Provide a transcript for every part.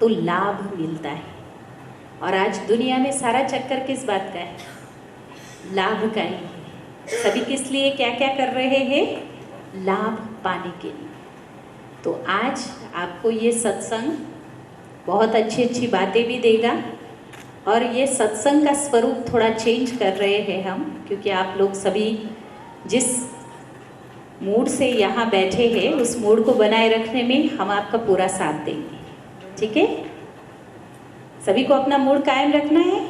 तो लाभ मिलता है। और आज दुनिया में सारा चक्कर किस बात का है? लाभ का ही है। सभी किस लिए क्या क्या कर रहे हैं? लाभ पाने के लिए। तो आज आपको ये सत्संग बहुत अच्छी अच्छी बातें भी देगा, और ये सत्संग का स्वरूप थोड़ा चेंज कर रहे हैं हम, क्योंकि आप लोग सभी जिस मूड से यहाँ बैठे हैं उस मूड को बनाए रखने में हम आपका पूरा साथ देंगे। ठीक है? सभी को अपना मूड कायम रखना है।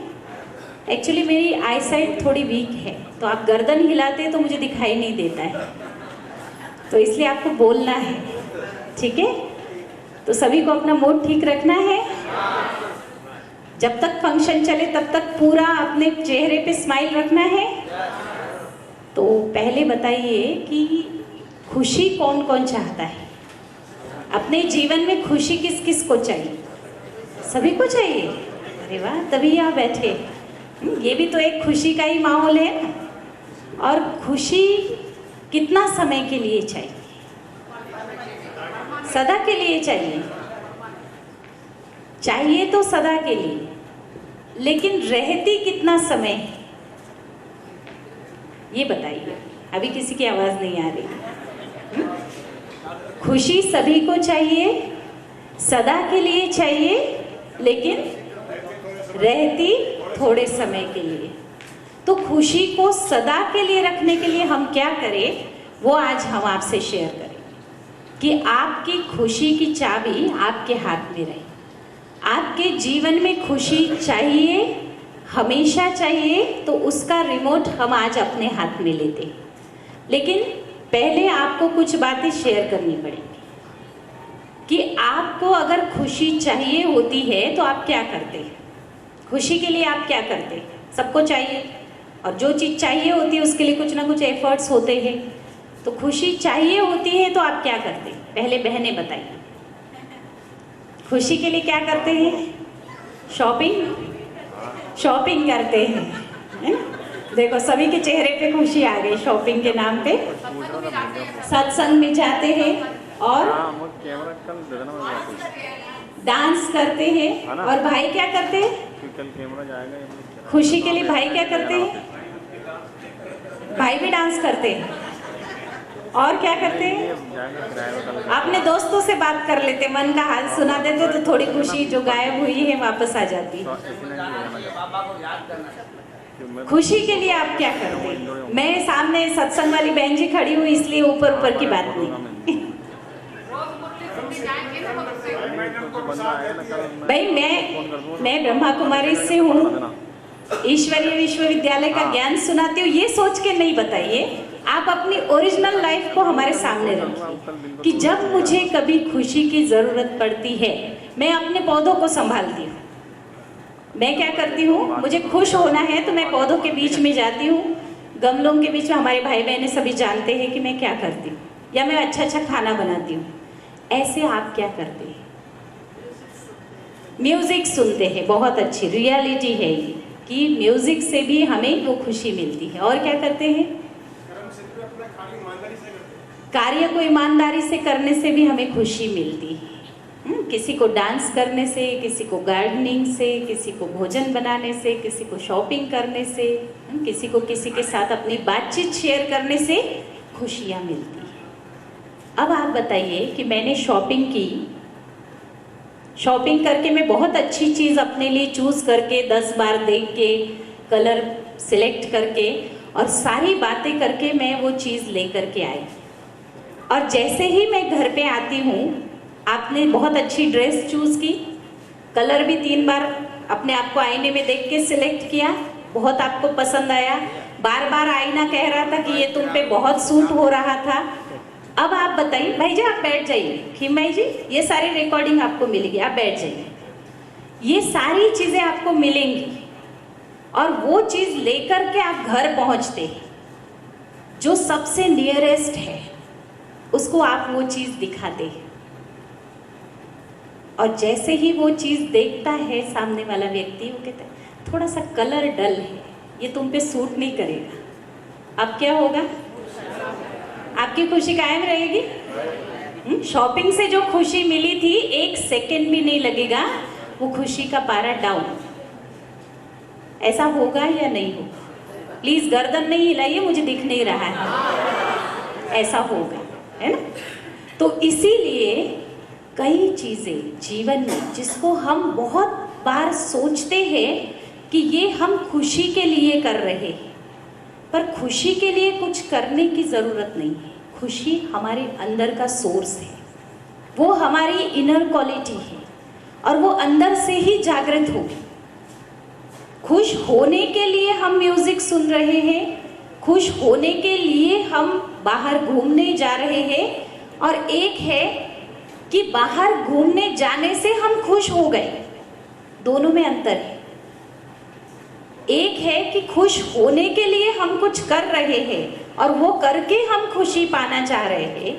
एक्चुअली मेरी आई साइट थोड़ी वीक है, तो आप गर्दन हिलाते हैं तो मुझे दिखाई नहीं देता है, तो इसलिए आपको बोलना है। ठीक है? तो सभी को अपना मूड ठीक रखना है। जब तक फंक्शन चले तब तक पूरा अपने चेहरे पे स्माइल रखना है। तो पहले बताइए कि खुशी कौन कौन चाहता है? अपने जीवन में खुशी किस किस को चाहिए? सभी को चाहिए। अरे वाह, तभी यहाँ बैठे। ये भी तो एक खुशी का ही माहौल है ना। और खुशी कितना समय के लिए चाहिए? सदा के लिए चाहिए। चाहिए तो सदा के लिए, लेकिन रहती कितना समय है? ये बताइए। अभी किसी की आवाज़ नहीं आ रही। खुशी सभी को चाहिए, सदा के लिए चाहिए, लेकिन रहती थोड़े समय के लिए। तो खुशी को सदा के लिए रखने के लिए हम क्या करें, वो आज हम आपसे शेयर करें कि आपकी खुशी की चाबी आपके हाथ में रहे। आपके जीवन में खुशी चाहिए, हमेशा चाहिए, तो उसका रिमोट हम आज अपने हाथ में लेते हैं। लेकिन पहले आपको कुछ बातें शेयर करनी पड़ेगी कि आपको अगर खुशी चाहिए होती है तो आप क्या करते हैं। खुशी के लिए आप क्या करते हैं? सबको चाहिए, और जो चीज़ चाहिए होती है उसके लिए कुछ ना कुछ एफर्ट्स होते हैं। तो खुशी चाहिए होती है तो आप क्या करते हैं? पहले बहनें बताइए, खुशी के लिए क्या करते हैं? शॉपिंग करते हैं, है ना? देखो सभी के चेहरे पे खुशी आ गई शॉपिंग के नाम पे। सत्संग में जाते हैं और डांस करते हैं। और भाई क्या करते हैं? खुशी के लिए भाई क्या करते हैं? भाई भी डांस करते हैं। और क्या करते हैं? अपने दोस्तों से बात कर लेते, मन का हाल सुना देते, तो थोड़ी खुशी जो गायब हुई है वापस आ जाती है। खुशी के लिए आप क्या करते हैं? मैं सामने सत्संग वाली बहन जी खड़ी हुई इसलिए ऊपर ऊपर की बात नहीं। भाई मैं ब्रह्मा कुमारी से हूँ, ईश्वरीय विश्वविद्यालय का ज्ञान सुनाती हूँ। ये सोच के नहीं बताइए, आप अपनी ओरिजिनल लाइफ को हमारे सामने रखिए कि जब मुझे कभी खुशी की ज़रूरत पड़ती है, मैं अपने पौधों को संभालती हूँ। मैं क्या करती हूँ, मुझे खुश होना है तो मैं पौधों के बीच में जाती हूँ, गमलों के बीच में। हमारे भाई बहनें सभी जानते हैं कि मैं क्या करती हूँ, या मैं अच्छा अच्छा खाना बनाती हूँ। ऐसे आप क्या करते हैं? म्यूज़िक सुनते हैं। बहुत अच्छी रियलिटी है ये कि म्यूज़िक से भी हमें वो खुशी मिलती है। और क्या करते हैं? कार्य को ईमानदारी से करने से भी हमें खुशी मिलती है। किसी को डांस करने से, किसी को गार्डनिंग से, किसी को भोजन बनाने से, किसी को शॉपिंग करने से, किसी को किसी के साथ अपनी बातचीत शेयर करने से खुशियाँ मिलती हैं। अब आप बताइए कि मैंने शॉपिंग की, शॉपिंग करके मैं बहुत अच्छी चीज़ अपने लिए चूज़ करके 10 बार देख के, कलर सिलेक्ट करके और सारी बातें करके मैं वो चीज़ लेकर के आई। और जैसे ही मैं घर पे आती हूँ, आपने बहुत अच्छी ड्रेस चूज़ की, कलर भी 3 बार अपने आप को आईने में देख के सिलेक्ट किया, बहुत आपको पसंद आया, बार बार आईना कह रहा था कि ये तुम पे बहुत सूट हो रहा था। अब आप बताइए, भाई जी आप बैठ जाइए, खीम भाई जी ये सारी रिकॉर्डिंग आपको मिलेगी, आप बैठ जाइए। ये सारी चीज़ें आपको मिलेंगी और वो चीज़ लेकर के आप घर पहुँचते हैं, जो सबसे नियरेस्ट है उसको आप वो चीज़ दिखाते हैं। और जैसे ही वो चीज़ देखता है सामने वाला व्यक्ति, वो कहता है थोड़ा सा कलर डल है, ये तुम पे सूट नहीं करेगा। अब क्या होगा? आपकी खुशी कायम रहेगी? शॉपिंग से जो खुशी मिली थी 1 सेकेंड भी नहीं लगेगा वो खुशी का पारा डाउन। ऐसा होगा या नहीं होगा? प्लीज गर्दन नहीं हिलाइए, मुझे दिख नहीं रहा है। ऐसा होगा, है ना? तो इसीलिए कई चीजें जीवन में जिसको हम बहुत बार सोचते हैं कि ये हम खुशी के लिए कर रहे हैं, पर खुशी के लिए कुछ करने की जरूरत नहीं है। खुशी हमारे अंदर का सोर्स है, वो हमारी इनर क्वालिटी है और वो अंदर से ही जागृत होगी। खुश होने के लिए हम म्यूजिक सुन रहे हैं, खुश होने के लिए हम बाहर घूमने जा रहे हैं, और एक है कि बाहर घूमने जाने से हम खुश हो गए। दोनों में अंतर है। एक है कि खुश होने के लिए हम कुछ कर रहे हैं और वो करके हम खुशी पाना चाह रहे हैं,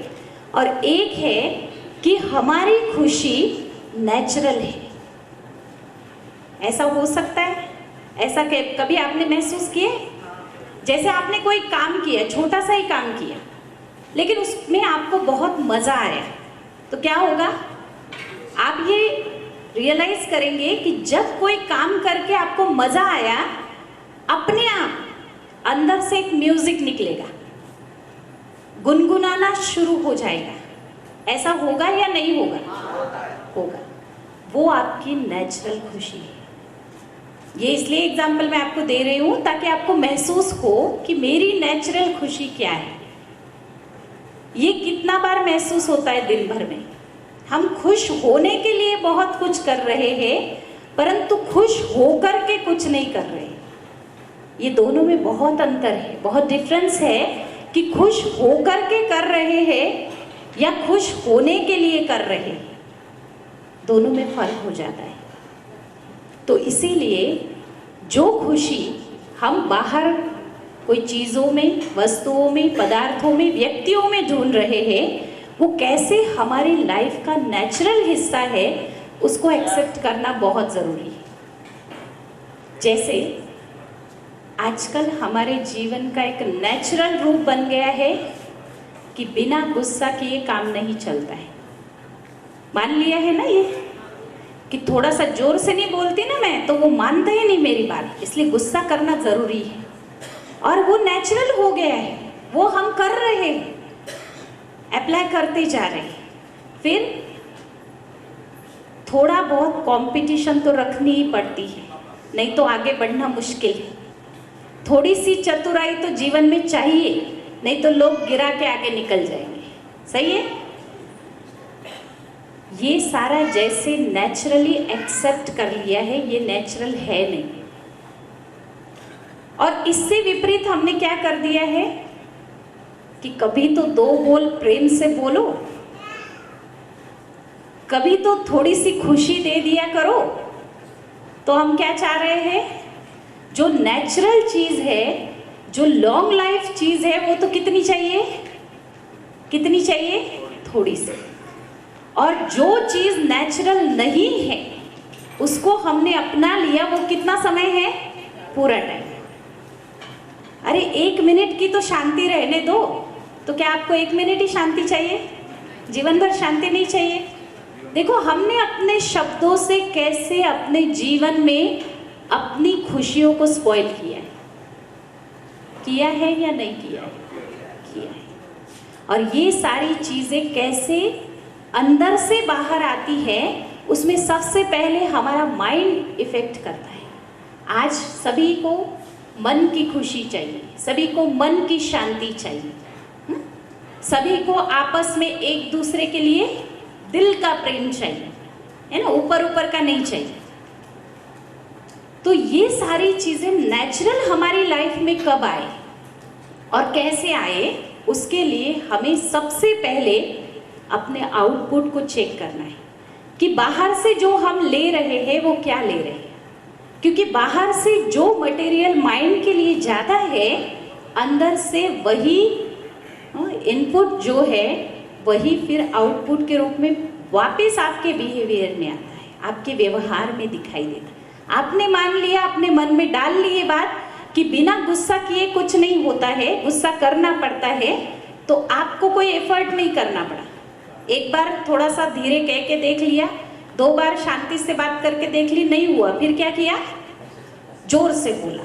और एक है कि हमारी खुशी नेचुरल है। ऐसा हो सकता है? ऐसा कभी आपने महसूस किया? जैसे आपने कोई काम किया, छोटा सा ही काम किया, लेकिन उसमें आपको बहुत मजा आया, तो क्या होगा? आप ये रियलाइज करेंगे कि जब कोई काम करके आपको मजा आया, अपने आप अंदर से एक म्यूजिक निकलेगा, गुनगुनाना शुरू हो जाएगा। ऐसा होगा या नहीं होगा? होगा। वो आपकी नेचुरल खुशी है। ये इसलिए एग्जाम्पल मैं आपको दे रही हूं ताकि आपको महसूस हो कि मेरी नेचुरल खुशी क्या है। ये कितना बार महसूस होता है दिन भर में? हम खुश होने के लिए बहुत कुछ कर रहे हैं, परंतु खुश होकर के कुछ नहीं कर रहे। ये दोनों में बहुत अंतर है, बहुत डिफरेंस है कि खुश होकर के कर रहे हैं या खुश होने के लिए कर रहे हैं। दोनों में फर्क हो जाता है। तो इसीलिए जो खुशी हम बाहर कोई चीज़ों में, वस्तुओं में, पदार्थों में, व्यक्तियों में ढूंढ रहे हैं, वो कैसे हमारी लाइफ का नेचुरल हिस्सा है, उसको एक्सेप्ट करना बहुत ज़रूरी है। जैसे आजकल हमारे जीवन का एक नेचुरल रूप बन गया है कि बिना गुस्सा किए काम नहीं चलता है। मान लिया है ना ये कि थोड़ा सा जोर से नहीं बोलती ना मैं, तो वो मानते ही नहीं मेरी बात, इसलिए गुस्सा करना ज़रूरी है। और वो नेचुरल हो गया है, वो हम कर रहे हैं, अप्लाई करते जा रहे हैं। फिर थोड़ा बहुत कंपटीशन तो रखनी ही पड़ती है, नहीं तो आगे बढ़ना मुश्किल है। थोड़ी सी चतुराई तो जीवन में चाहिए, नहीं तो लोग गिरा के आगे निकल जाएंगे। सही है? ये सारा जैसे नेचुरली एक्सेप्ट कर लिया है, ये नेचुरल है नहीं। और इससे विपरीत हमने क्या कर दिया है कि कभी तो 2 बोल प्रेम से बोलो, कभी तो थोड़ी सी खुशी दे दिया करो। तो हम क्या चाह रहे हैं? जो नेचुरल चीज है, जो लॉन्ग लाइफ चीज है, वो तो कितनी चाहिए? कितनी चाहिए? थोड़ी सी। और जो चीज नेचुरल नहीं है उसको हमने अपना लिया, वो कितना समय है? पूरा टाइम। अरे 1 मिनट की तो शांति रहने दो। तो क्या आपको 1 मिनट ही शांति चाहिए? जीवन भर शांति नहीं चाहिए? देखो, हमने अपने शब्दों से कैसे अपने जीवन में अपनी खुशियों को स्पॉइल किया है या नहीं किया है? किया है। और ये सारी चीजें कैसे अंदर से बाहर आती है, उसमें सबसे पहले हमारा माइंड इफेक्ट करता है। आज सभी को मन की खुशी चाहिए, सभी को मन की शांति चाहिए, सभी को आपस में एक दूसरे के लिए दिल का प्रेम चाहिए, है ना? ऊपर ऊपर का नहीं चाहिए। तो ये सारी चीजें नेचुरल हमारी लाइफ में कब आए और कैसे आए, उसके लिए हमें सबसे पहले अपने आउटपुट को चेक करना है कि बाहर से जो हम ले रहे हैं वो क्या ले रहे हैं। क्योंकि बाहर से जो मटेरियल माइंड के लिए ज़्यादा है, अंदर से वही इनपुट जो है वही फिर आउटपुट के रूप में वापस आपके बिहेवियर में आता है, आपके व्यवहार में दिखाई देता है। आपने मान लिया, अपने मन में डाल ली ये बात कि बिना गुस्सा किए कुछ नहीं होता है, गुस्सा करना पड़ता है, तो आपको कोई एफर्ट नहीं करना पड़ा। एक बार थोड़ा सा धीरे कह के देख लिया, 2 बार शांति से बात करके देख ली, नहीं हुआ, फिर क्या किया, जोर से बोला,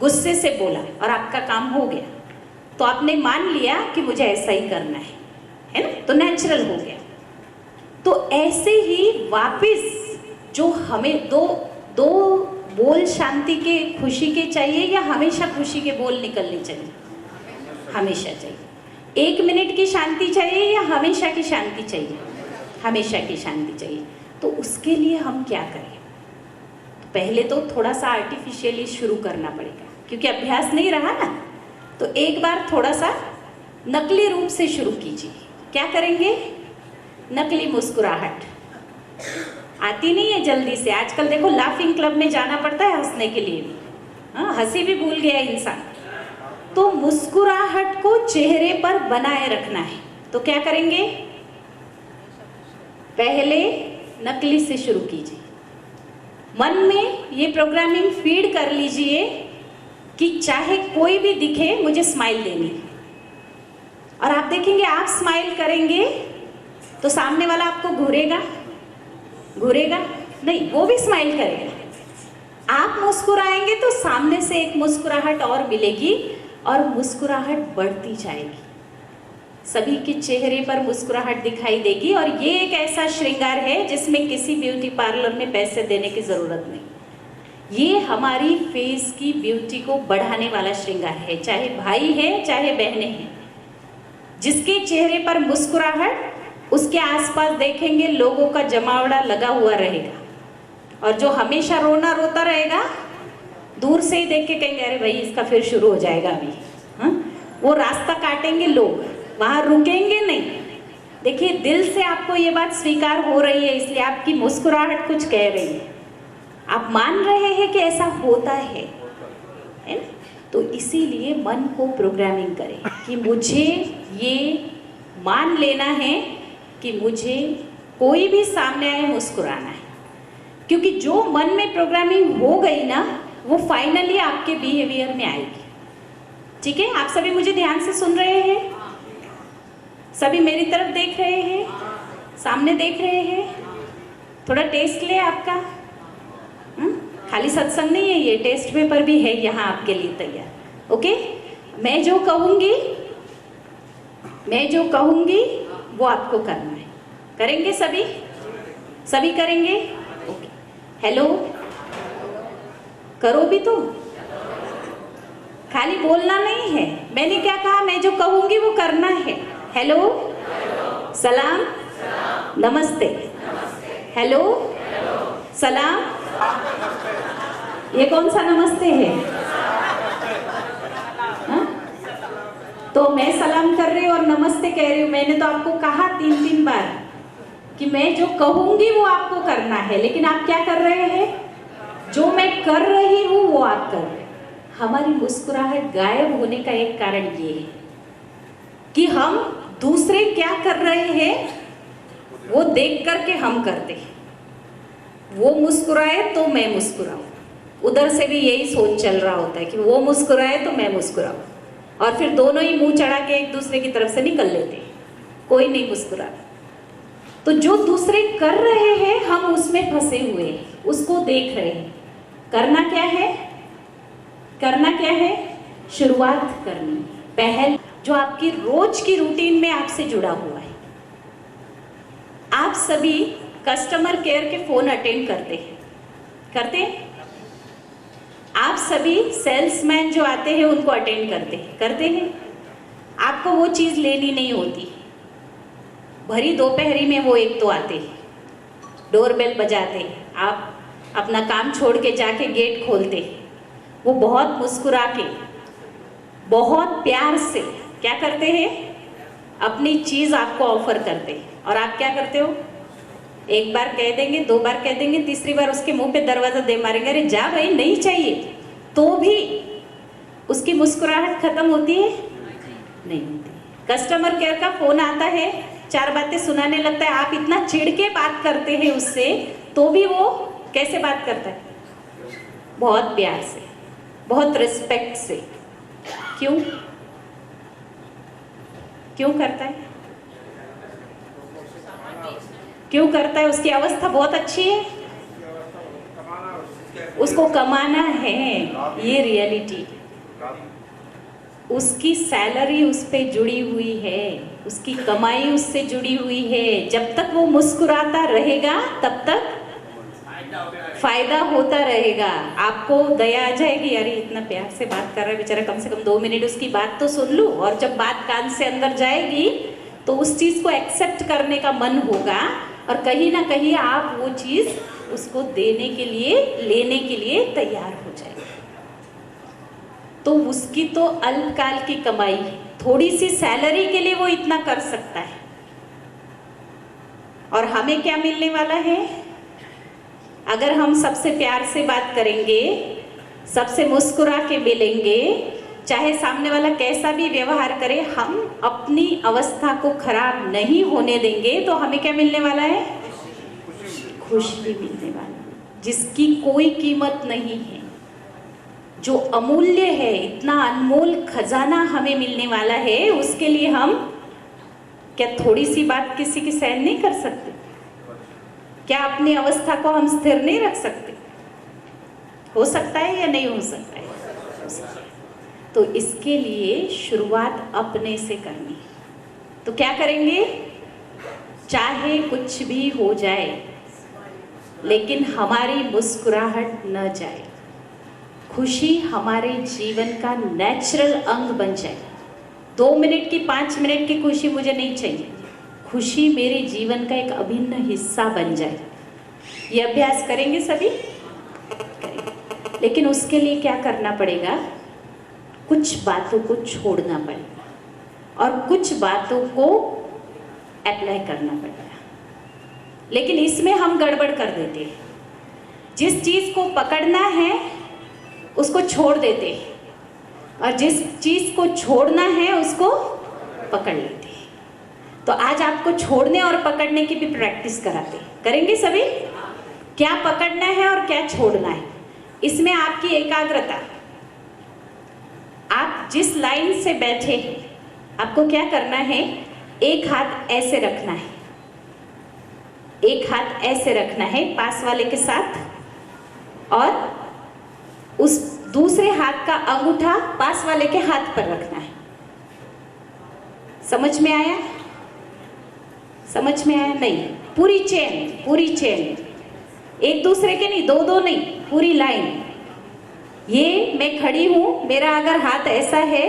गुस्से से बोला और आपका काम हो गया। तो आपने मान लिया कि मुझे ऐसा ही करना है ना, तो नेचुरल हो गया। तो ऐसे ही वापस जो हमें दो बोल शांति के, खुशी के चाहिए या हमेशा खुशी के बोल निकलने चाहिए? हमेशा चाहिए। 1 मिनट की शांति चाहिए या हमेशा की शांति चाहिए? हमेशा की शांति चाहिए। तो उसके लिए हम क्या करें? तो पहले तो थोड़ा सा आर्टिफिशियली शुरू करना पड़ेगा, क्योंकि अभ्यास नहीं रहा ना। तो एक बार थोड़ा सा नकली रूप से शुरू कीजिए। क्या करेंगे? नकली मुस्कुराहट। आती नहीं है जल्दी से। आजकल देखो लाफिंग क्लब में जाना पड़ता है हंसने के लिए भी, हाँ, हंसी भी भूल गया इंसान। तो मुस्कुराहट को चेहरे पर बनाए रखना है। तो क्या करेंगे? पहले नकली से शुरू कीजिए। मन में ये प्रोग्रामिंग फीड कर लीजिए कि चाहे कोई भी दिखे मुझे स्माइल देनी है। और आप देखेंगे आप स्माइल करेंगे तो सामने वाला आपको घूरेगा नहीं, वो भी स्माइल करेगा। आप मुस्कुराएंगे तो सामने से एक मुस्कुराहट और मिलेगी और मुस्कुराहट बढ़ती जाएगी। सभी के चेहरे पर मुस्कुराहट दिखाई देगी। और ये एक ऐसा श्रृंगार है जिसमें किसी ब्यूटी पार्लर में पैसे देने की जरूरत नहीं। ये हमारी फेस की ब्यूटी को बढ़ाने वाला श्रृंगार है। चाहे भाई है चाहे बहनें हैं, जिसके चेहरे पर मुस्कुराहट, उसके आसपास देखेंगे लोगों का जमावड़ा लगा हुआ रहेगा। और जो हमेशा रोना रोता रहेगा, दूर से ही देख के कहेंगे अरे भाई इसका फिर शुरू हो जाएगा अभी, हाँ? वो रास्ता काटेंगे लोग, वहां रुकेंगे नहीं। देखिए दिल से आपको ये बात स्वीकार हो रही है, इसलिए आपकी मुस्कुराहट कुछ कह रही है। आप मान रहे हैं कि ऐसा होता है ना? तो इसीलिए मन को प्रोग्रामिंग करें कि मुझे ये मान लेना है कि मुझे कोई भी सामने आए मुस्कुराना है। क्योंकि जो मन में प्रोग्रामिंग हो गई ना, वो फाइनली आपके बिहेवियर में आएगी। ठीक है? आप सभी मुझे ध्यान से सुन रहे हैं? सभी मेरी तरफ देख रहे हैं? सामने देख रहे हैं? थोड़ा टेस्ट ले आपका। खाली सत्संग नहीं है ये, टेस्ट पेपर भी है यहाँ आपके लिए तैयार। ओके? मैं जो कहूँगी वो आपको करना है। करेंगे सभी? सभी करेंगे? ओके। हेलो, करो भी तो, खाली बोलना नहीं है। मैंने क्या कहा? मैं जो कहूँगी वो करना है। हेलो, सलाम, नमस्ते, हेलो, सलाम। ये कौन सा नमस्ते है? हा? तो मैं सलाम कर रही हूँ और नमस्ते कह रही हूँ। मैंने तो आपको कहा 3 बार कि मैं जो कहूंगी वो आपको करना है, लेकिन आप क्या कर रहे हैं? जो मैं कर रही हूँ वो आप कर रहे हैं। हमारी मुस्कुराहट गायब होने का एक कारण ये है कि हम दूसरे क्या कर रहे हैं वो देख करके हम करते हैं। वो मुस्कुराए तो मैं मुस्कुराऊं, उधर से भी यही सोच चल रहा होता है कि वो मुस्कुराए तो मैं मुस्कुराऊं, और फिर दोनों ही मुंह चढ़ा के एक दूसरे की तरफ से निकल लेते हैं, कोई नहीं मुस्कुरा। तो जो दूसरे कर रहे हैं हम उसमें फंसे हुए हैं, उसको देख रहे हैं। करना क्या है? करना क्या है? शुरुआत करनी, पहल जो आपकी रोज की रूटीन में आपसे जुड़ा हुआ है। आप सभी कस्टमर केयर के फोन अटेंड करते हैं? आप सभी सेल्समैन जो आते हैं उनको अटेंड करते हैं? आपको वो चीज़ लेनी नहीं होती, भरी दोपहरी में वो एक तो आते हैं, डोरबेल बजाते हैं, आप अपना काम छोड़ के जाके गेट खोलते हैं। वो बहुत मुस्कुरा के, बहुत प्यार से क्या करते हैं? अपनी चीज़ आपको ऑफर करते हैं। और आप क्या करते हो? एक बार कह देंगे, 2 बार कह देंगे, तीसरी बार उसके मुंह पे दरवाजा दे मारेंगे, अरे जा भाई नहीं चाहिए। तो भी उसकी मुस्कुराहट खत्म होती है? नहीं होती। कस्टमर केयर का फोन आता है, 4 बातें सुनाने लगता है, आप इतना चिढ़ के बात करते हैं उससे, तो भी वो कैसे बात करता है? बहुत प्यार से, बहुत रिस्पेक्ट से। क्यों करता है? क्यों करता है? उसकी अवस्था बहुत अच्छी है, उसको कमाना है, ये रियलिटी। उसकी सैलरी उस पे जुड़ी हुई है, उसकी कमाई उससे जुड़ी हुई है। जब तक वो मुस्कुराता रहेगा तब तक फायदा होता रहेगा। आपको दया आ जाएगी, अरे इतना प्यार से बात कर रहा है बेचारा, कम से कम 2 मिनट उसकी बात तो सुन लूं। और जब बात कान से अंदर जाएगी तो उस चीज को एक्सेप्ट करने का मन होगा, और कहीं ना कहीं आप वो चीज उसको देने के लिए, लेने के लिए तैयार हो जाएंगे। तो उसकी तो अल्पकाल की कमाई, थोड़ी सी सैलरी के लिए वो इतना कर सकता है। और हमें क्या मिलने वाला है? अगर हम सबसे प्यार से बात करेंगे, सबसे मुस्कुरा के मिलेंगे, चाहे सामने वाला कैसा भी व्यवहार करे, हम अपनी अवस्था को खराब नहीं होने देंगे, तो हमें क्या मिलने वाला है? खुशी मिलने वाला है, जिसकी कोई कीमत नहीं है, जो अमूल्य है। इतना अनमोल खजाना हमें मिलने वाला है, उसके लिए हम क्या थोड़ी सी बात किसी की सहन नहीं कर सकते? क्या अपनी अवस्था को हम स्थिर नहीं रख सकते? हो सकता है या नहीं हो सकता है? तो इसके लिए शुरुआत अपने से करनी है। तो क्या करेंगे? चाहे कुछ भी हो जाए, लेकिन हमारी मुस्कुराहट न जाए, खुशी हमारे जीवन का नेचुरल अंग बन जाए। 2 मिनट की, 5 मिनट की खुशी मुझे नहीं चाहिए, खुशी मेरे जीवन का एक अभिन्न हिस्सा बन जाए। ये अभ्यास करेंगे सभी? करेंगे। लेकिन उसके लिए क्या करना पड़ेगा? कुछ बातों को छोड़ना पड़ेगा और कुछ बातों को अप्लाई करना पड़ेगा। लेकिन इसमें हम गड़बड़ कर देते हैं। जिस चीज को पकड़ना है उसको छोड़ देते हैं, और जिस चीज को छोड़ना है उसको पकड़ लेते हैं। तो आज आपको छोड़ने और पकड़ने की भी प्रैक्टिस कराते हैं। करेंगे सभी? क्या पकड़ना है और क्या छोड़ना है, इसमें आपकी एकाग्रता। आप जिस लाइन से बैठे हैं, आपको क्या करना है? एक हाथ ऐसे रखना है, एक हाथ ऐसे रखना है पास वाले के साथ, और उस दूसरे हाथ का अंगूठा पास वाले के हाथ पर रखना है। समझ में आया? समझ में आया? नहीं, पूरी चेन, पूरी चेन, एक दूसरे के नहीं, 2-2 नहीं, पूरी लाइन। ये मैं खड़ी हूं, मेरा अगर हाथ ऐसा है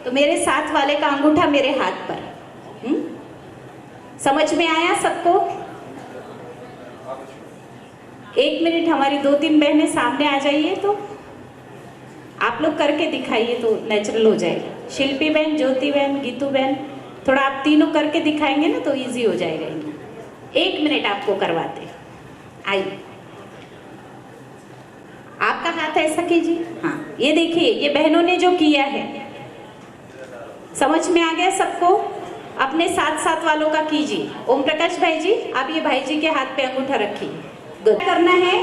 तो मेरे साथ वाले का अंगूठा मेरे हाथ पर। समझ में आया सबको? 1 मिनट, हमारी 2-3 बहनें सामने आ जाइए, तो आप लोग करके दिखाइए तो नेचुरल हो जाएगा। शिल्पी बहन, ज्योति बहन, गीतू बहन, थोड़ा आप तीनों करके दिखाएंगे ना तो इजी हो जाएगा। 1 मिनट आपको करवाते। आइए, आपका हाथ ऐसा कीजिए। हाँ, ये देखिए, ये बहनों ने जो किया है, समझ में आ गया सबको? अपने साथ साथ वालों का कीजिए। ओम प्रकाश भाई जी, आप ये भाई जी के हाथ पे अंगूठा रखिए। गुड। करना है,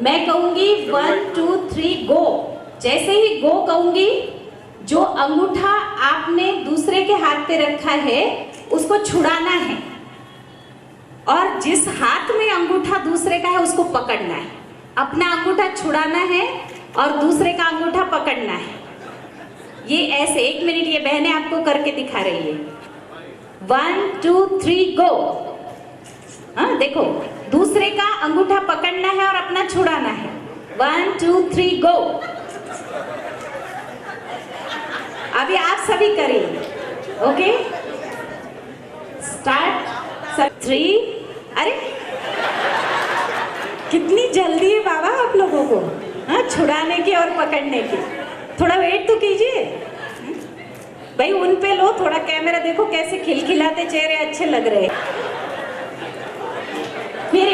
मैं कहूंगी 1 2 3 गो। जैसे ही गो कहूंगी, जो अंगूठा आपने दूसरे के हाथ पे रखा है उसको छुड़ाना है, और जिस हाथ में अंगूठा दूसरे का है उसको पकड़ना है। अपना अंगूठा छुड़ाना है और दूसरे का अंगूठा पकड़ना है। ये ऐसे 1 मिनट ये बहनें आपको करके दिखा रही है। 1 2 3 गो। हाँ, देखो, दूसरे का अंगूठा पकड़ना है और अपना छुड़ाना है। 1 2 3 गो। अभी आप सभी करिए। Okay, start. 3। अरे कितनी जल्दी है बाबा आप लोगों को, हाँ, छुड़ाने की और पकड़ने की। थोड़ा वेट तो कीजिए भाई, उन पे लो थोड़ा। कैमरा देखो कैसे खिलखिलाते चेहरे अच्छे लग रहे हैं। फिर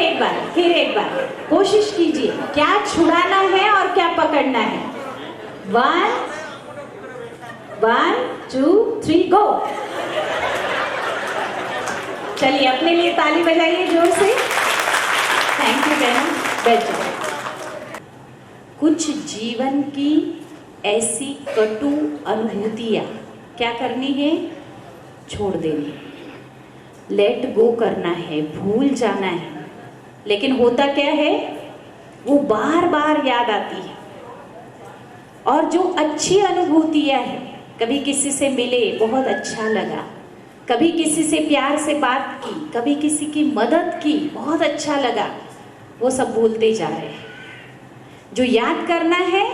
एक बार कोशिश कीजिए, क्या छुड़ाना है और क्या पकड़ना है। 1 2 3 गो। चलिए, अपने लिए ताली बजाइए जोर से। थैंक यू बहन, बैठ जाओ। कुछ जीवन की ऐसी कटु अनुभूतियाँ क्या करनी है? छोड़ देनी। लेट गो करना है, भूल जाना है। लेकिन होता क्या है, वो बार बार याद आती है। और जो अच्छी अनुभूतियाँ हैं, कभी किसी से मिले बहुत अच्छा लगा, कभी किसी से प्यार से बात की, कभी किसी की मदद की बहुत अच्छा लगा, वो सब भूलते जा रहे हैं। जो याद करना है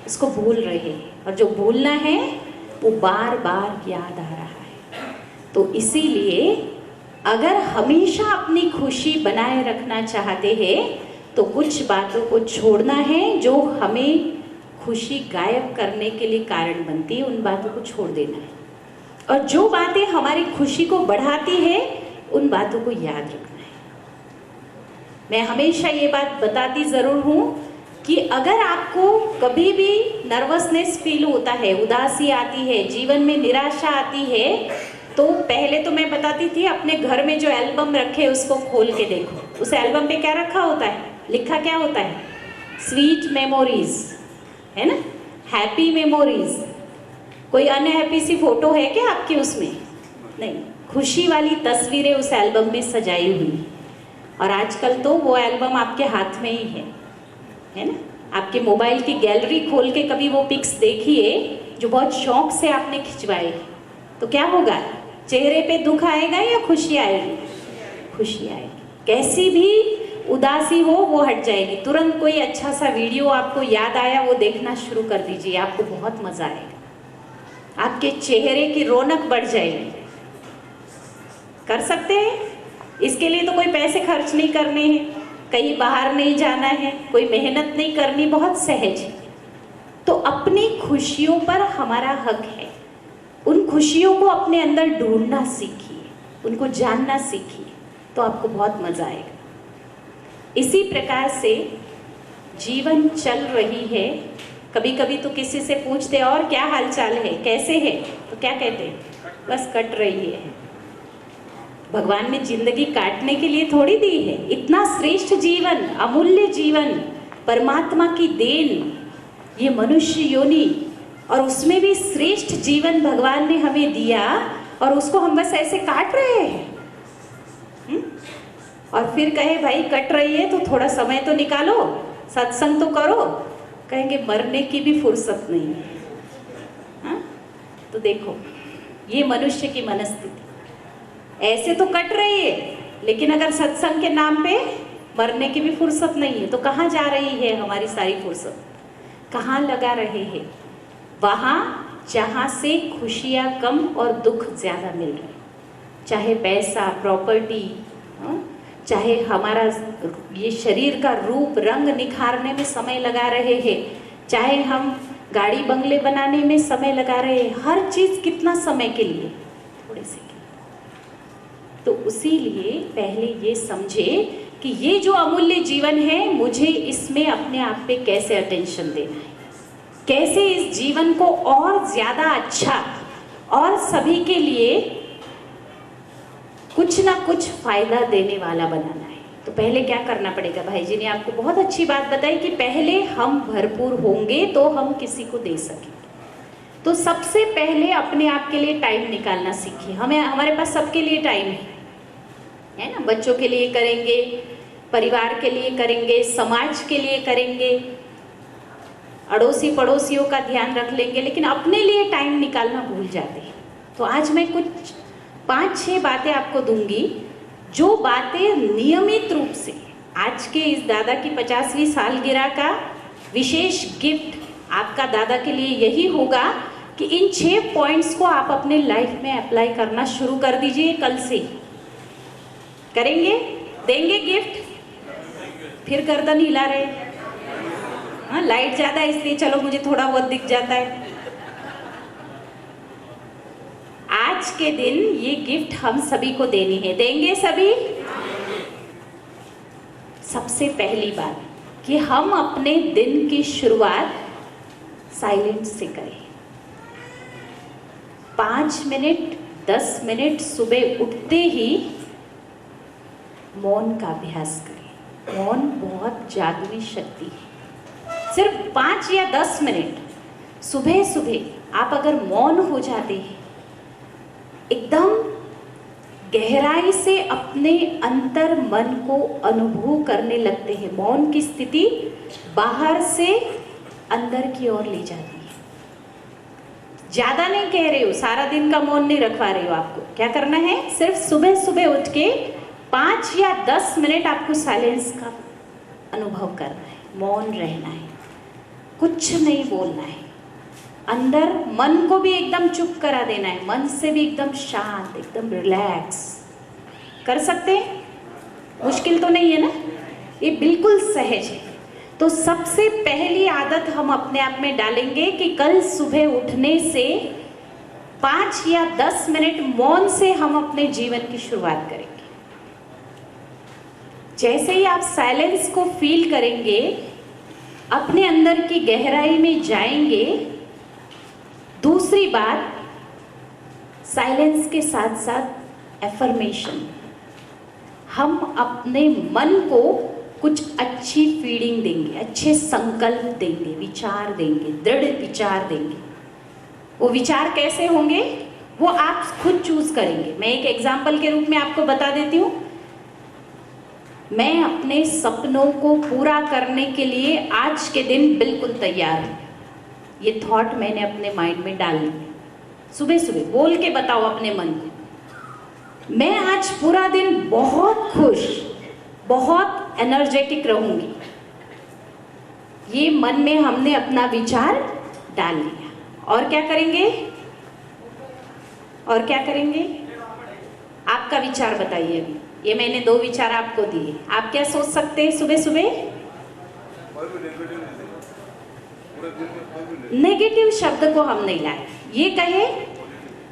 उसको भूल रहे हैं, और जो भूलना है वो बार बार याद आ रहा है। तो इसीलिए अगर हमेशा अपनी खुशी बनाए रखना चाहते हैं तो कुछ बातों को छोड़ना है जो हमें खुशी गायब करने के लिए कारण बनती है, उन बातों को छोड़ देना है। और जो बातें हमारी खुशी को बढ़ाती है उन बातों को याद रखना है। मैं हमेशा ये बात बताती ज़रूर हूँ कि अगर आपको कभी भी नर्वसनेस फील होता है, उदासी आती है, जीवन में निराशा आती है, तो पहले तो मैं बताती थी अपने घर में जो एल्बम रखे उसको खोल के देखो। उस एल्बम पे क्या रखा होता है, लिखा क्या होता है, स्वीट मेमोरीज, है ना, हैप्पी मेमोरीज। कोई अनहैप्पी सी फोटो है क्या आपकी उसमें? नहीं, खुशी वाली तस्वीरें उस एल्बम में सजाई हुई। और आजकल तो वो एल्बम आपके हाथ में ही है ना। आपके मोबाइल की गैलरी खोल के कभी वो पिक्स देखिए जो बहुत शौक से आपने खिंचवाए, तो क्या होगा, चेहरे पे दुख आएगा या खुशी आएगी? खुशी आएगी। कैसी भी उदासी हो वो हट जाएगी। तुरंत कोई अच्छा सा वीडियो आपको याद आया वो देखना शुरू कर दीजिए, आपको बहुत मजा आएगा, आपके चेहरे की रौनक बढ़ जाएगी। कर सकते हैं, इसके लिए तो कोई पैसे खर्च नहीं करने हैं, कहीं बाहर नहीं जाना है, कोई मेहनत नहीं करनी, बहुत सहज है। तो अपनी खुशियों पर हमारा हक है। उन खुशियों को अपने अंदर ढूंढना सीखिए, उनको जानना सीखिए, तो आपको बहुत मजा आएगा। इसी प्रकार से जीवन चल रही है। कभी कभी तो किसी से पूछते और क्या हालचाल है, कैसे है, तो क्या कहते हैं, बस कट रही है। भगवान ने जिंदगी काटने के लिए थोड़ी दी है। इतना श्रेष्ठ जीवन, अमूल्य जीवन, परमात्मा की देन, ये मनुष्य योनि, और उसमें भी श्रेष्ठ जीवन भगवान ने हमें दिया, और उसको हम बस ऐसे काट रहे हैं। और फिर कहे भाई कट रही है तो थोड़ा समय तो निकालो, सत्संग तो करो, कहेंगे मरने की भी फुर्सत नहीं है। हाँ? तो देखो ये मनुष्य की मनस्थिति, ऐसे तो कट रही है, लेकिन अगर सत्संग के नाम पे मरने की भी फुर्सत नहीं है, तो कहाँ जा रही है हमारी सारी फुर्सत? कहाँ लगा रहे हैं? वहाँ जहाँ से खुशियाँ कम और दुख ज़्यादा मिल रहे, चाहे पैसा, प्रॉपर्टी, चाहे हमारा ये शरीर का रूप रंग निखारने में समय लगा रहे हैं, चाहे हम गाड़ी बंगले बनाने में समय लगा रहे हैं, हर चीज़ कितना समय के लिए, थोड़े से के लिए। तो उसी लिए पहले ये समझे कि ये जो अमूल्य जीवन है, मुझे इसमें अपने आप पे कैसे अटेंशन देना है, कैसे इस जीवन को और ज़्यादा अच्छा और सभी के लिए कुछ ना कुछ फायदा देने वाला बनाना है। तो पहले क्या करना पड़ेगा? भाई जी ने आपको बहुत अच्छी बात बताई कि पहले हम भरपूर होंगे तो हम किसी को दे सकेंगे। तो सबसे पहले अपने आप के लिए टाइम निकालना सीखिए। हमारे पास सबके लिए टाइम है ना, बच्चों के लिए करेंगे, परिवार के लिए करेंगे, समाज के लिए करेंगे, अड़ोसी पड़ोसियों का ध्यान रख लेंगे, लेकिन अपने लिए टाइम निकालना भूल जाते हैं। तो आज मैं कुछ 5-6 बातें आपको दूंगी, जो बातें नियमित रूप से आज के इस दादा की 50वीं सालगिरह का विशेष गिफ्ट आपका दादा के लिए यही होगा कि इन 6 पॉइंट्स को आप अपने लाइफ में अप्लाई करना शुरू कर दीजिए। कल से करेंगे, देंगे गिफ्ट। फिर गर्दन हिला रहे, हाँ लाइट ज़्यादा इसलिए चलो मुझे थोड़ा बहुत दिख जाता है। आज के दिन ये गिफ्ट हम सभी को देनी है, देंगे सभी। सबसे पहली बात कि हम अपने दिन की शुरुआत साइलेंट से करें। 5 मिनट 10 मिनट सुबह उठते ही मौन का अभ्यास करें। मौन बहुत जादुई शक्ति है। सिर्फ 5 या 10 मिनट सुबह सुबह आप अगर मौन हो जाते हैं, एकदम गहराई से अपने अंतर मन को अनुभव करने लगते हैं। मौन की स्थिति बाहर से अंदर की ओर ले जाती है। ज्यादा नहीं कह रही हो, सारा दिन का मौन नहीं रखवा रही हो। आपको क्या करना है, सिर्फ सुबह सुबह उठ के 5 या 10 मिनट आपको साइलेंस का अनुभव करना है, मौन रहना है, कुछ नहीं बोलना है। अंदर मन को भी एकदम चुप करा देना है, मन से भी एकदम शांत, एकदम रिलैक्स। कर सकते हैं? मुश्किल तो नहीं है ना, ये बिल्कुल सहज है। तो सबसे पहली आदत हम अपने आप में डालेंगे कि कल सुबह उठने से 5 या 10 मिनट मौन से हम अपने जीवन की शुरुआत करेंगे। जैसे ही आप साइलेंस को फील करेंगे, अपने अंदर की गहराई में जाएंगे। दूसरी बात, साइलेंस के साथ साथ एफर्मेशन, हम अपने मन को कुछ अच्छी फीलिंग देंगे, अच्छे संकल्प देंगे, विचार देंगे, दृढ़ विचार देंगे। वो विचार कैसे होंगे वो आप खुद चूज करेंगे। मैं एक एग्जाम्पल के रूप में आपको बता देती हूँ। मैं अपने सपनों को पूरा करने के लिए आज के दिन बिल्कुल तैयार हूँ। ये थॉट मैंने अपने माइंड में डाल ली। सुबह सुबह बोल के बताओ अपने मन को, मैं आज पूरा दिन बहुत खुश, बहुत एनर्जेटिक रहूंगी। ये मन में हमने अपना विचार डाल लिया। और क्या करेंगे? और क्या करेंगे? आपका विचार बताइए। अभी ये मैंने 2 विचार आपको दिए, आप क्या सोच सकते हैं सुबह सुबह? नेगेटिव शब्द को हम नहीं लाए। ये कहे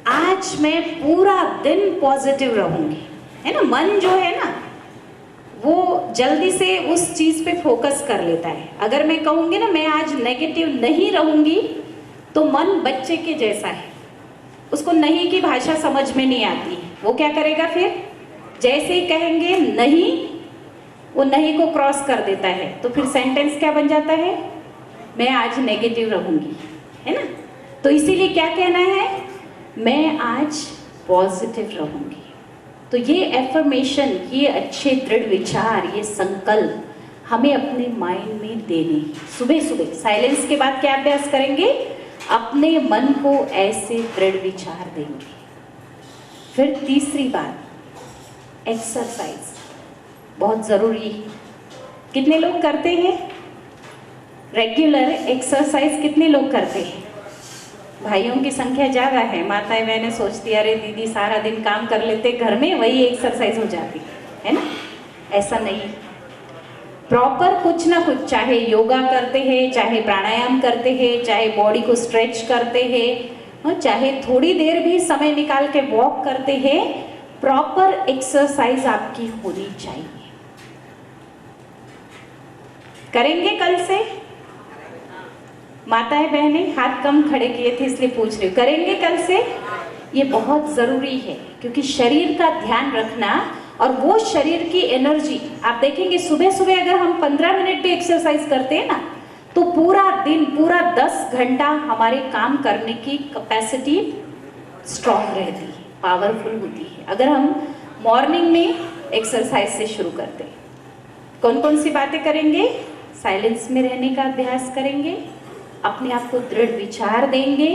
आज मैं पूरा दिन पॉजिटिव रहूंगी, है ना। मन जो है ना वो जल्दी से उस चीज पे फोकस कर लेता है। अगर मैं कहूंगी ना मैं आज नेगेटिव नहीं रहूंगी, तो मन बच्चे के जैसा है, उसको नहीं की भाषा समझ में नहीं आती। वो क्या करेगा फिर? जैसे ही कहेंगे नहीं, वो नहीं को क्रॉस कर देता है। तो फिर सेंटेंस क्या बन जाता है? मैं आज नेगेटिव रहूंगी, है ना। तो इसीलिए क्या कहना है? मैं आज पॉजिटिव रहूंगी। तो ये एफर्मेशन, ये अच्छे दृढ़ विचार, ये संकल्प हमें अपने माइंड में देने। सुबह सुबह साइलेंस के बाद क्या अभ्यास करेंगे? अपने मन को ऐसे दृढ़ विचार देंगे। फिर तीसरी बात, एक्सरसाइज बहुत जरूरी है। कितने लोग करते हैं रेगुलर एक्सरसाइज? कितने लोग करते हैं? भाइयों की संख्या ज़्यादा है। माताएं बहनें सोचती अरे दीदी सारा दिन काम कर लेते घर में, वही एक्सरसाइज हो जाती है ना। ऐसा नहीं, प्रॉपर कुछ ना कुछ, चाहे योगा करते हैं, चाहे प्राणायाम करते हैं, चाहे बॉडी को स्ट्रेच करते हैं, चाहे थोड़ी देर भी समय निकाल के वॉक करते हैं, प्रॉपर एक्सरसाइज आपकी होनी चाहिए। करेंगे कल से? माताएं बहनें हाथ कम खड़े किए थे इसलिए पूछ रही हूँ, करेंगे कल से? ये बहुत जरूरी है, क्योंकि शरीर का ध्यान रखना और वो शरीर की एनर्जी, आप देखेंगे सुबह सुबह अगर हम 15 मिनट भी एक्सरसाइज करते हैं ना, तो पूरा दिन, पूरा 10 घंटा हमारे काम करने की कैपेसिटी स्ट्रॉन्ग रहती है, पावरफुल होती है। अगर हम मॉर्निंग में एक्सरसाइज से शुरू करते हैं, कौन कौन सी बातें करेंगे? साइलेंस में रहने का अभ्यास करेंगे, अपने आप को दृढ़ विचार देंगे,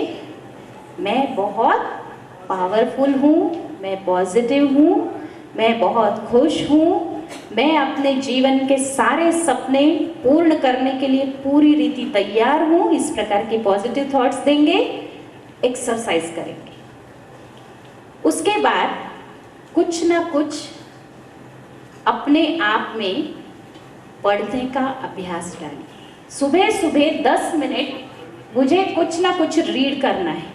मैं बहुत पावरफुल हूँ, मैं पॉजिटिव हूँ, मैं बहुत खुश हूँ, मैं अपने जीवन के सारे सपने पूर्ण करने के लिए पूरी रीति तैयार हूँ। इस प्रकार के पॉजिटिव थॉट्स देंगे, एक्सरसाइज करेंगे। उसके बाद कुछ ना कुछ अपने आप में पढ़ने का अभ्यास डालिए। सुबह सुबह 10 मिनट मुझे कुछ ना कुछ रीड करना है।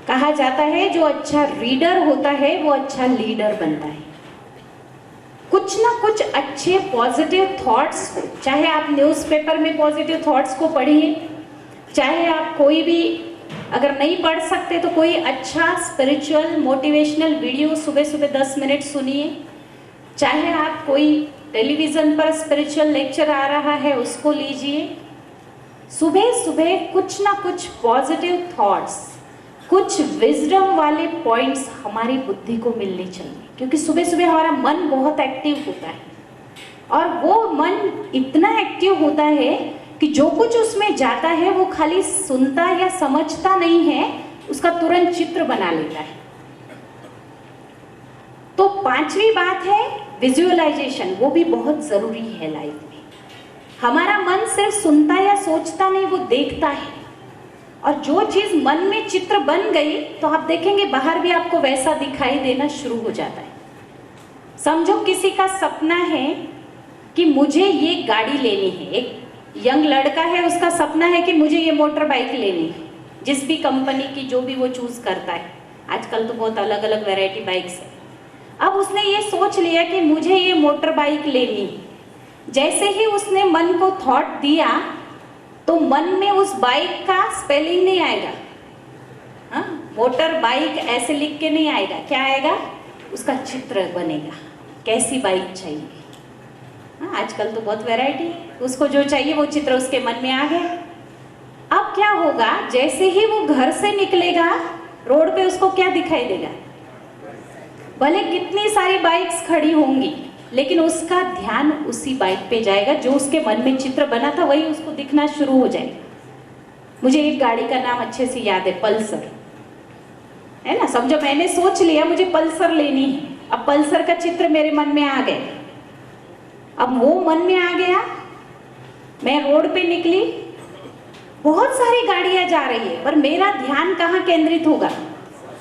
कहा जाता है जो अच्छा रीडर होता है वो अच्छा लीडर बनता है। कुछ ना कुछ अच्छे पॉजिटिव थॉट्स हो, चाहे आप न्यूज़पेपर में पॉजिटिव थॉट्स को पढ़िए, चाहे आप कोई भी अगर नहीं पढ़ सकते तो कोई अच्छा स्पिरिचुअल मोटिवेशनल वीडियो सुबह सुबह 10 मिनट सुनिए, चाहे आप कोई टेलीविज़न पर स्पिरिचुअल लेक्चर आ रहा है उसको लीजिए। सुबह सुबह कुछ ना कुछ पॉजिटिव थॉट्स कुछ विजडम वाले पॉइंट्स हमारी बुद्धि को मिलने चाहिए, क्योंकि सुबह सुबह हमारा मन बहुत एक्टिव होता है और वो मन इतना एक्टिव होता है कि जो कुछ उसमें जाता है वो खाली सुनता या समझता नहीं है, उसका तुरंत चित्र बना लेता है। तो पांचवी बात है विजुअलाइजेशन, वो भी बहुत जरूरी है लाइफ में। हमारा मन सिर्फ सुनता या सोचता नहीं, वो देखता है, और जो चीज मन में चित्र बन गई तो आप देखेंगे बाहर भी आपको वैसा दिखाई देना शुरू हो जाता है। समझो किसी का सपना है कि मुझे ये गाड़ी लेनी है, एक यंग लड़का है, उसका सपना है कि मुझे ये मोटर बाइक लेनी है, जिस भी कंपनी की जो भी वो चूज करता है। आजकल तो बहुत अलग अलग वैरायटी बाइक्स है। अब उसने ये सोच लिया कि मुझे ये मोटर बाइक लेनी है। जैसे ही उसने मन को थॉट दिया तो मन में उस बाइक का स्पेलिंग नहीं आएगा, हाँ, मोटर बाइक ऐसे लिख के नहीं आएगा, क्या आएगा, उसका चित्र बनेगा, कैसी बाइक चाहिए। हाँ, आजकल तो बहुत वैरायटी है, उसको जो चाहिए वो चित्र उसके मन में आ गया। अब क्या होगा, जैसे ही वो घर से निकलेगा रोड पे उसको क्या दिखाई देगा, भले कितनी सारी बाइक्स खड़ी होंगी लेकिन उसका ध्यान उसी बाइक पे जाएगा, जो उसके मन में चित्र बना था वही उसको दिखना शुरू हो जाएगा। मुझे एक गाड़ी का नाम अच्छे से याद है, पल्सर, है ना। समझो मैंने सोच लिया मुझे पल्सर लेनी है, अब पल्सर का चित्र मेरे मन में आ गया। अब वो मन में आ गया, मैं रोड पे निकली, बहुत सारी गाड़ियां जा रही है, पर मेरा ध्यान कहाँ केंद्रित होगा,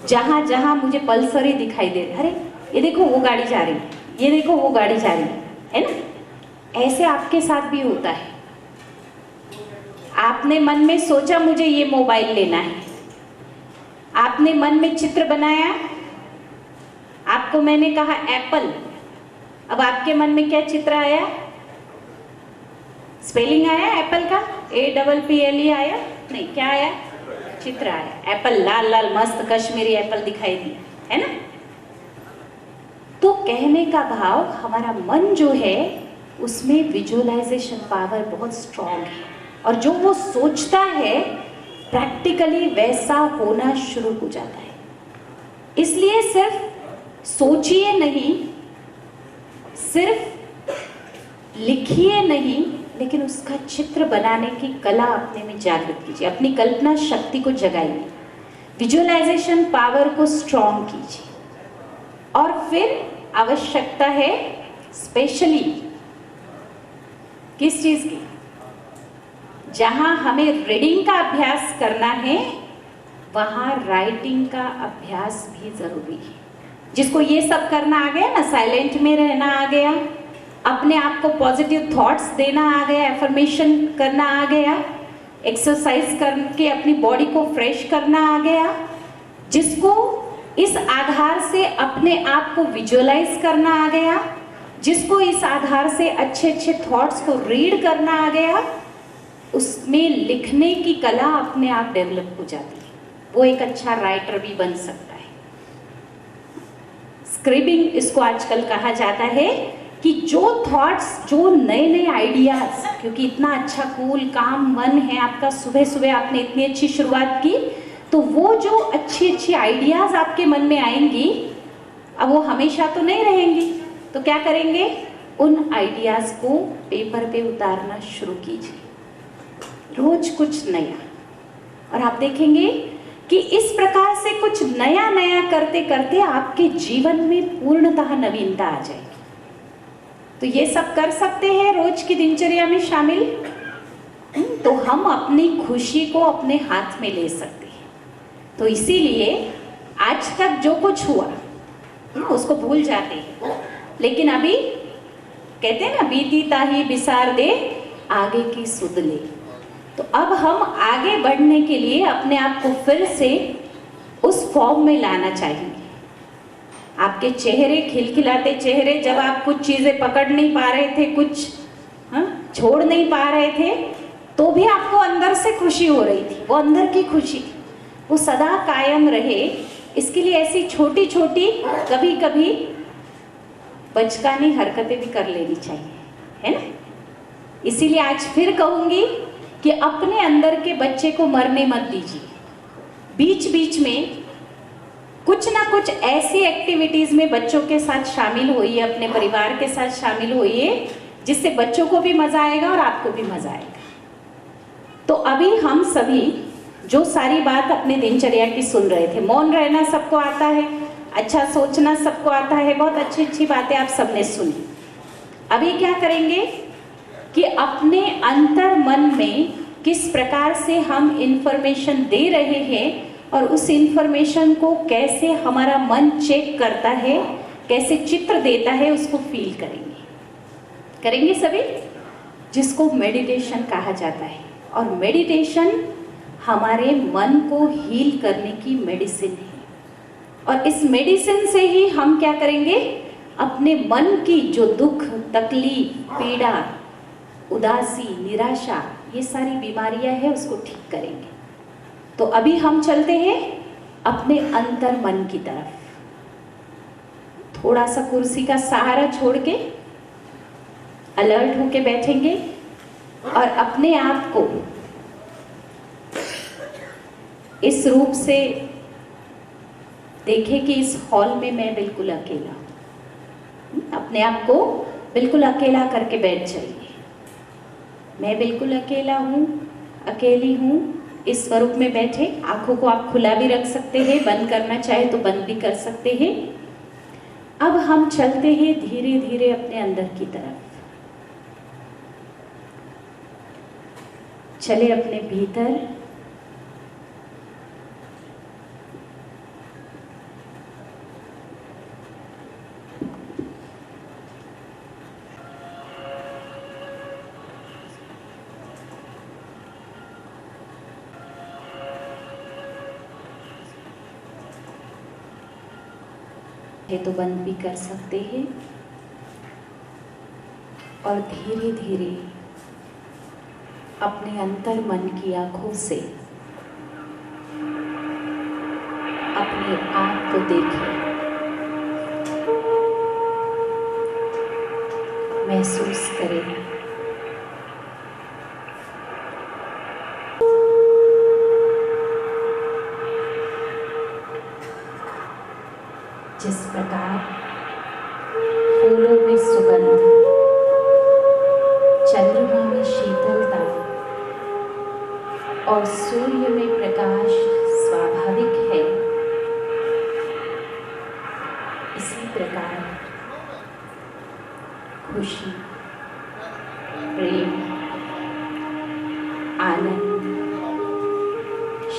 जहां जहां मुझे पल्सर ही दिखाई दे रही। अरे ये देखो वो गाड़ी जा रही है, ये देखो वो गाड़ी जा रही है ना। ऐसे आपके साथ भी होता है। आपने मन में सोचा मुझे ये मोबाइल लेना है, आपने मन में चित्र बनाया, आपको मैंने कहा एप्पल, अब आपके मन में क्या चित्र आया, स्पेलिंग आया एप्पल का, APPLE आया, नहीं क्या आया, चित्र आया, एप्पल, लाल लाल मस्त कश्मीरी एप्पल दिखाई दिया, है ना। तो कहने का भाव, हमारा मन जो है उसमें विजुअलाइजेशन पावर बहुत स्ट्रॉन्ग है, और जो वो सोचता है प्रैक्टिकली वैसा होना शुरू हो जाता है। इसलिए सिर्फ सोचिए नहीं, सिर्फ लिखिए नहीं, लेकिन उसका चित्र बनाने की कला अपने में जागृत कीजिए, अपनी कल्पना शक्ति को जगाइए, विजुअलाइजेशन पावर को स्ट्रॉन्ग कीजिए। और फिर आवश्यकता है स्पेशली किस चीज की, जहां हमें रीडिंग का अभ्यास करना है वहां राइटिंग का अभ्यास भी जरूरी है। जिसको ये सब करना आ गया ना, साइलेंट में रहना आ गया, अपने आप को पॉजिटिव थॉट्स देना आ गया, एफर्मेशन करना आ गया, एक्सरसाइज करके अपनी बॉडी को फ्रेश करना आ गया, जिसको इस आधार से अपने आप को विजुअलाइज करना आ गया, जिसको इस आधार से अच्छे अच्छे थॉट्स को रीड करना आ गया, उसमें लिखने की कला अपने आप डेवलप हो जाती है। वो एक अच्छा राइटर भी बन सकता है। स्क्रिबिंग इसको आजकल कहा जाता है कि जो थॉट्स, जो नए नए आइडियाज, क्योंकि इतना अच्छा कूल काम मन है आपका, सुबह सुबह आपने इतनी अच्छी शुरुआत की, तो वो जो अच्छी अच्छी आइडियाज आपके मन में आएंगी, अब वो हमेशा तो नहीं रहेंगी, तो क्या करेंगे, उन आइडियाज को पेपर पे उतारना शुरू कीजिए, रोज कुछ नया। और आप देखेंगे कि इस प्रकार से कुछ नया नया करते करते आपके जीवन में पूर्णतः नवीनता आ जाएगी। तो ये सब कर सकते हैं रोज की दिनचर्या में शामिल, तो हम अपनी खुशी को अपने हाथ में ले सकते हैं। तो इसीलिए आज तक जो कुछ हुआ उसको भूल जाते हैं, लेकिन अभी कहते हैं ना, बीती ताही बिसार दे आगे की सुध ले। तो अब हम आगे बढ़ने के लिए अपने आप को फिर से उस फॉर्म में लाना चाहिए। आपके चेहरे, खिलखिलाते चेहरे, जब आप कुछ चीजें पकड़ नहीं पा रहे थे, कुछ छोड़ नहीं पा रहे थे, तो भी आपको अंदर से खुशी हो रही थी, वो अंदर की खुशी वो सदा कायम रहे। इसके लिए ऐसी छोटी छोटी कभी कभी बचकानी हरकतें भी कर लेनी चाहिए, है ना। इसीलिए आज फिर कहूंगी कि अपने अंदर के बच्चे को मरने मत दीजिए, बीच बीच में कुछ ना कुछ ऐसी एक्टिविटीज में बच्चों के साथ शामिल होइए, अपने परिवार के साथ शामिल होइए, जिससे बच्चों को भी मजा आएगा और आपको भी मजा आएगा। तो अभी हम सभी जो सारी बात अपने दिनचर्या की सुन रहे थे, मौन रहना सबको आता है, अच्छा सोचना सबको आता है, बहुत अच्छी अच्छी बातें आप सबने सुनी। अभी क्या करेंगे कि अपने अंतर मन में किस प्रकार से हम इंफॉर्मेशन दे रहे हैं और उस इंफॉर्मेशन को कैसे हमारा मन चेक करता है, कैसे चित्र देता है, उसको फील करेंगे सभी, जिसको मेडिटेशन कहा जाता है। और मेडिटेशन हमारे मन को हील करने की मेडिसिन है। और इस मेडिसिन से ही हम क्या करेंगे, अपने मन की जो दुख, तकलीफ, पीड़ा, उदासी, निराशा, ये सारी बीमारियां हैं, उसको ठीक करेंगे। तो अभी हम चलते हैं अपने अंतर मन की तरफ। थोड़ा सा कुर्सी का सहारा छोड़ के अलर्ट होके बैठेंगे और अपने आप को इस रूप से देखें कि इस हॉल में मैं बिल्कुल अकेला हूं। अपने आप को बिल्कुल अकेला करके बैठ जाइए। मैं बिल्कुल अकेला हूं, अकेली हूं, इस स्वरूप में बैठे। आंखों को आप खुला भी रख सकते हैं, बंद करना चाहे तो बंद भी कर सकते हैं। अब हम चलते हैं धीरे धीरे अपने अंदर की तरफ। चले अपने भीतर, तो बंद भी कर सकते हैं और धीरे धीरे अपने अंतर मन की आंखों से अपने आप को देखें, महसूस करें। जिस प्रकार फूलों में सुगंध, चंद्रमा में शीतलता और सूर्य में प्रकाश स्वाभाविक है, इसी प्रकार खुशी, प्रेम, आनंद,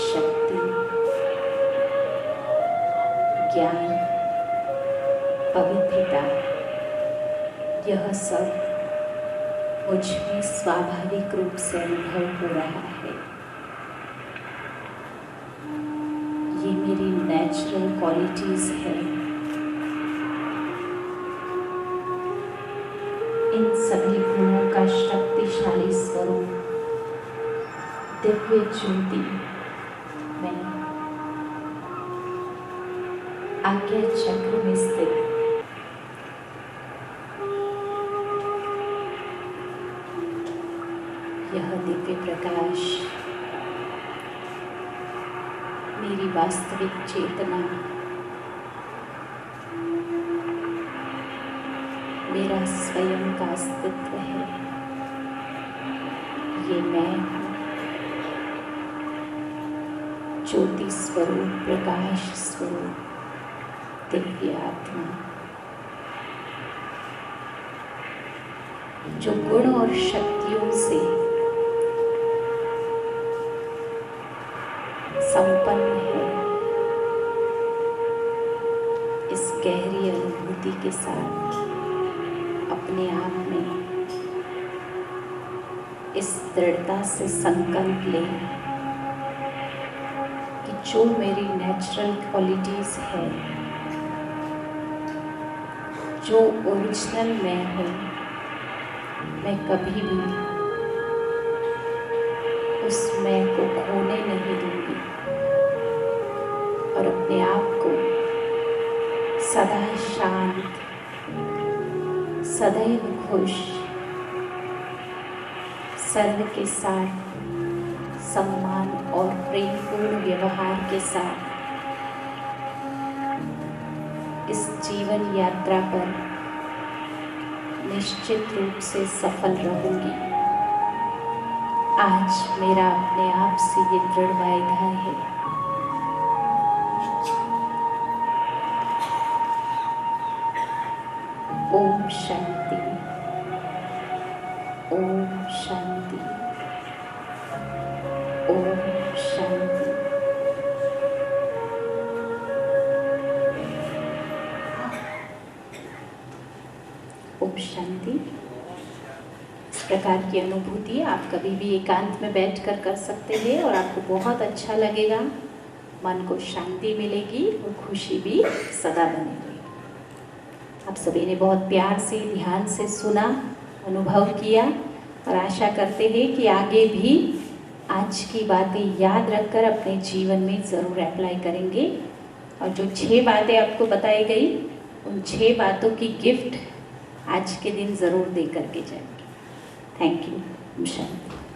शक्ति, ज्ञान, पवित्रता, यह सब मुझ में स्वाभाविक रूप से अनुभव हो रहा है। ये मेरी नेचुरल क्वालिटीज है। इन सभी गुणों का शक्तिशाली स्वरूप दिव्य ज्योति में आज्ञा चक्र में स्थित यह दिव्य प्रकाश मेरी वास्तविक चेतना, मेरा स्वयं का अस्तित्व है। ये मैं हूँ, ज्योति स्वरूप, प्रकाश स्वरूप, दिव्य आत्मा, जो गुण और शक्तियों से संपन्न है। इस गहरी अनुभूति के साथ अपने आप में इस दृढ़ता से संकल्प लें कि जो मेरी नेचुरल क्वालिटीज है, जो ओरिजिनल मैं हूँ, मैं कभी भी उस मैं को खोने नहीं दूंगी और अपने आप को सदा शांत, सदैव खुश, सर्व के साथ सम्मान और प्रेमपूर्ण व्यवहार के साथ इस जीवन यात्रा पर निश्चित रूप से सफल रहूंगी। आज मेरा अपने आप से ये दृढ़ वायदा है। ओम शांति, ओम शांति, ओम शांति। ओम शांति। इस प्रकार की अनुभूति आप कभी भी एकांत में बैठकर कर सकते हैं और आपको बहुत अच्छा लगेगा, मन को शांति मिलेगी और खुशी भी सदा बनेगी। आप सभी ने बहुत प्यार से ध्यान से सुना, अनुभव किया और आशा करते हैं कि आगे भी आज की बातें याद रखकर अपने जीवन में ज़रूर अप्लाई करेंगे और जो 6 बातें आपको बताई गई उन 6 बातों की गिफ्ट आज के दिन ज़रूर दे करके जाएंगे। Thank you. शांति।